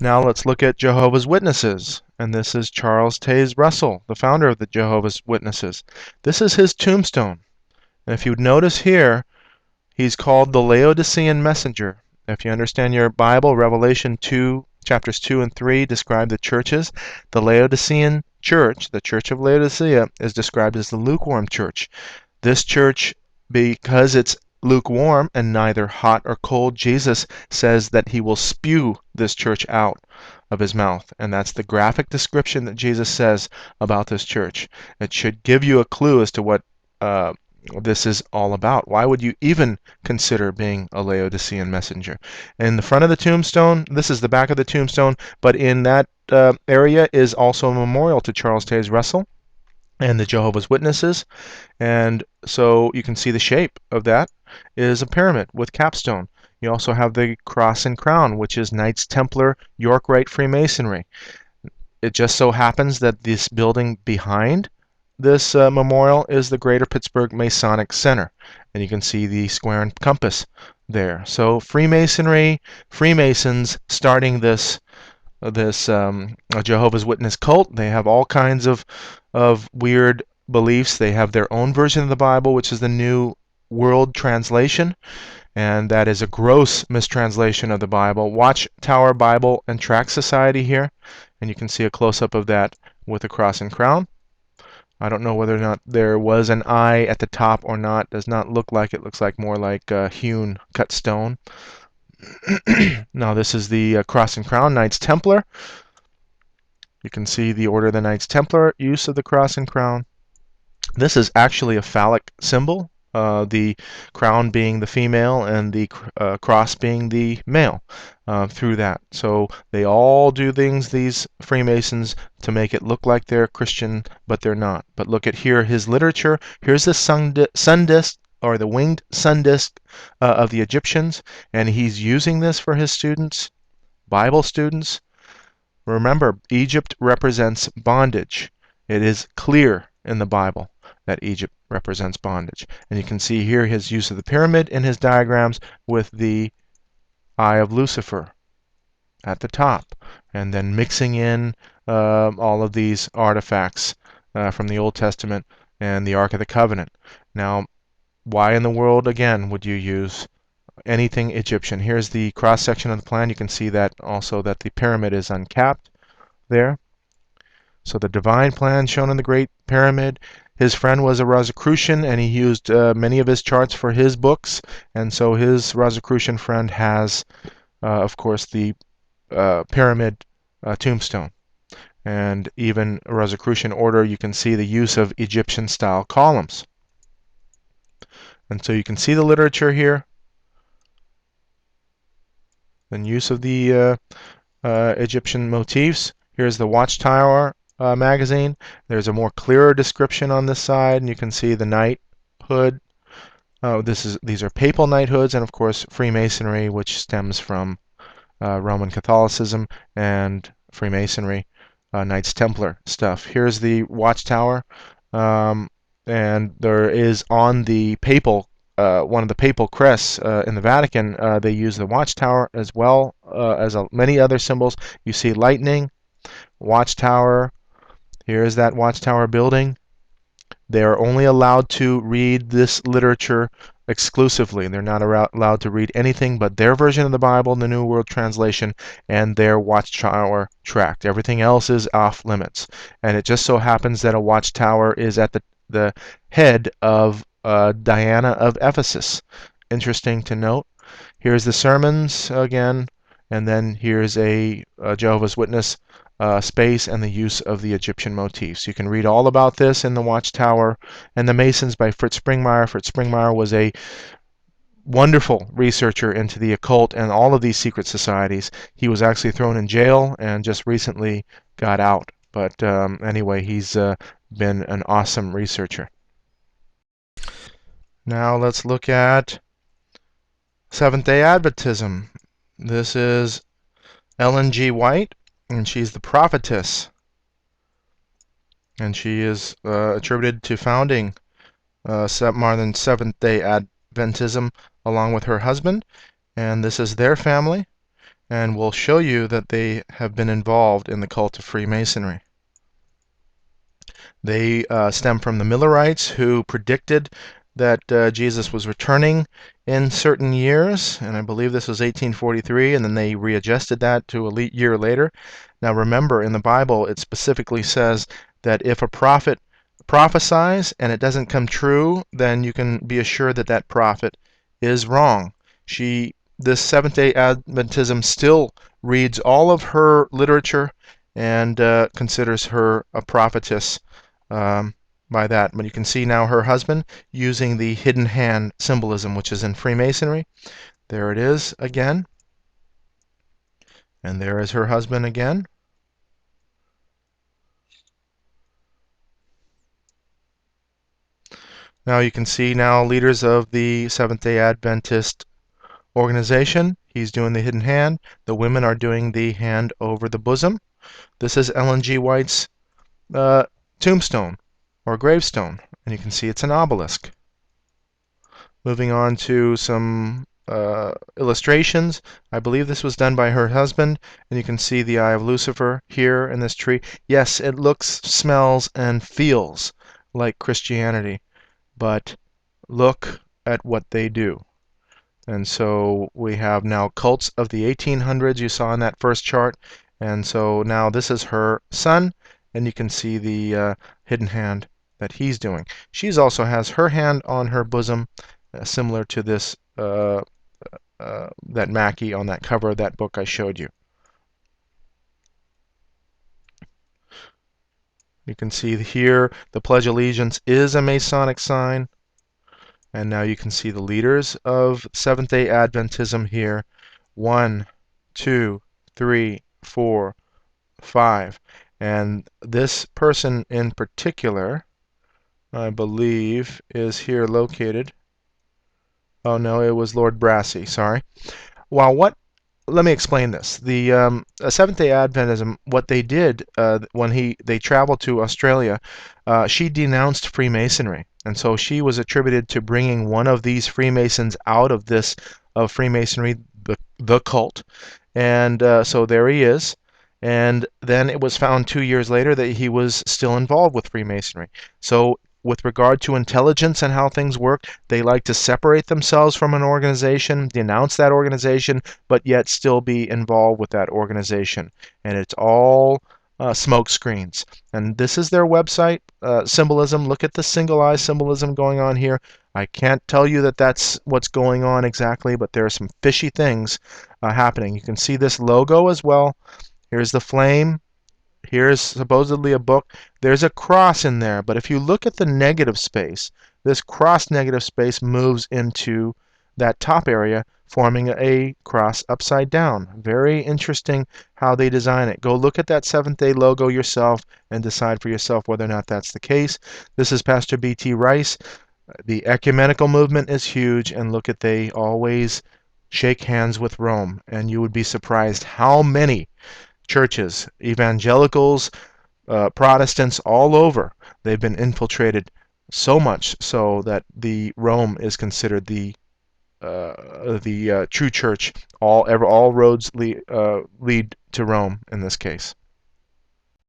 Now let's look at Jehovah's Witnesses. And this is Charles Taze Russell, the founder of the Jehovah's Witnesses. This is his tombstone. And if you notice here, he's called the Laodicean messenger. If you understand your Bible, Revelation 2, chapters 2 and 3 describe the churches. The Laodicean church, the church of Laodicea, is described as the lukewarm church. This church, because it's lukewarm and neither hot or cold, Jesus says that he will spew this church out of his mouth. And that's the graphic description that Jesus says about this church. It should give you a clue as to what this is all about. Why would you even consider being a Laodicean messenger? In the front of the tombstone, this is the back of the tombstone, but in that area is also a memorial to Charles Taze Russell and the Jehovah's Witnesses. And so you can see the shape of that is a pyramid with capstone. You also have the cross and crown, which is Knights Templar York Rite Freemasonry. It just so happens that this building behind this memorial is the Greater Pittsburgh Masonic Center, and you can see the square and compass there. So Freemasonry, Freemasons starting this Jehovah's Witness cult. They have all kinds of weird beliefs. They have their own version of the Bible, which is the New World Translation, and that is a gross mistranslation of the Bible. Watchtower Bible and Tract Society here, and you can see a close-up of that with the cross and crown. I don't know whether or not there was an eye at the top or not. Does not look like it. Looks like more like hewn cut stone. Now this is the cross and crown, Knights Templar. You can see the Order of the Knights Templar, use of the cross and crown. This is actually a phallic symbol, the crown being the female and the cross being the male through that. So they all do things, these Freemasons, to make it look like they're Christian, but they're not. But look at here, his literature. Here's the sun disk, or the winged sun disk of the Egyptians, and he's using this for his students, Bible students. Remember, Egypt represents bondage. It is clear in the Bible that Egypt represents bondage. And you can see here his use of the pyramid in his diagrams with the eye of Lucifer at the top, and then mixing in all of these artifacts from the Old Testament and the Ark of the Covenant. Now, why in the world, again, would you use anything Egyptian? Here's the cross-section of the plan. You can see that also that the pyramid is uncapped there. So the divine plan shown in the Great Pyramid. His friend was a Rosicrucian, and he used many of his charts for his books. And so his Rosicrucian friend has, of course, the pyramid tombstone. And even a Rosicrucian order, you can see the use of Egyptian-style columns. And so you can see the literature here. And use of the Egyptian motifs. Here's the Watchtower magazine. There's a more clearer description on this side, and you can see the knighthood. These are papal knighthoods, and of course Freemasonry, which stems from Roman Catholicism and Freemasonry, Knights Templar stuff. Here's the Watchtower, and there is on the papal one of the papal crests in the Vatican, they use the Watchtower as well as many other symbols. You see lightning, Watchtower. Here's that Watchtower building. They are only allowed to read this literature exclusively. They're not allowed to read anything but their version of the Bible, the New World Translation, and their Watchtower tract. Everything else is off limits. And it just so happens that a Watchtower is at the head of Diana of Ephesus. Interesting to note. Here's the sermons again, and then here's a Jehovah's Witness space and the use of the Egyptian motifs. You can read all about this in the Watchtower and the Masons by Fritz Springmeier. Fritz Springmeier was a wonderful researcher into the occult and all of these secret societies. He was actually thrown in jail and just recently got out. But anyway, he's been an awesome researcher. Now let's look at Seventh-day Adventism. This is Ellen G. White, and she's the prophetess. And she is attributed to founding modern Seventh-day Adventism along with her husband. And this is their family. and will show you that they have been involved in the cult of Freemasonry. They stem from the Millerites, who predicted that Jesus was returning in certain years, and I believe this was 1843, and then they readjusted that to a year later. Now remember, in the Bible, it specifically says that if a prophet prophesies and it doesn't come true, then you can be assured that that prophet is wrong. This Seventh-day Adventism still reads all of her literature and considers her a prophetess by that. But you can see now her husband using the hidden hand symbolism, which is in Freemasonry. There it is again. And there is her husband again. Now you can see now leaders of the Seventh-day Adventist organization. He's doing the hidden hand. The women are doing the hand over the bosom. This is Ellen G. White's tombstone or gravestone, and you can see it's an obelisk. Moving on to some illustrations. I believe this was done by her husband, and you can see the eye of Lucifer here in this tree. Yes, it looks, smells, and feels like Christianity, but look at what they do. And so we have now cults of the 1800s, you saw in that first chart. And so now this is her son, and you can see the hidden hand that he's doing. She also has her hand on her bosom, similar to this that Mackie on that cover of that book I showed you. You can see here the Pledge of Allegiance is a Masonic sign. And now you can see the leaders of Seventh-day Adventism here. 1, 2, 3, 4, 5. And this person in particular, I believe, is here located. Oh no, it was Lord Brassey, sorry. Let me explain this. The Seventh-day Adventism, what they did when they traveled to Australia, she denounced Freemasonry, and so she was attributed to bringing one of these Freemasons out of this of Freemasonry, the cult, and so there he is. And then it was found 2 years later that he was still involved with Freemasonry. So with regard to intelligence and how things work, they like to separate themselves from an organization, denounce that organization, but yet still be involved with that organization. And it's all smoke screens. And this is their website, symbolism. Look at the single eye symbolism going on here. I can't tell you that that's what's going on exactly, but there are some fishy things happening. You can see this logo as well. Here's the flame. Here's supposedly a book. There's a cross in there, but if you look at the negative space, this cross negative space moves into that top area, forming a cross upside down. Very interesting how they design it. Go look at that Seventh-day logo yourself and decide for yourself whether or not that's the case. This is Pastor B.T. Rice. The Ecumenical Movement is huge, and look at they always shake hands with Rome, and you would be surprised how many churches, evangelicals, Protestants all over, they've been infiltrated so much so that the Rome is considered the true church. All roads lead to Rome in this case.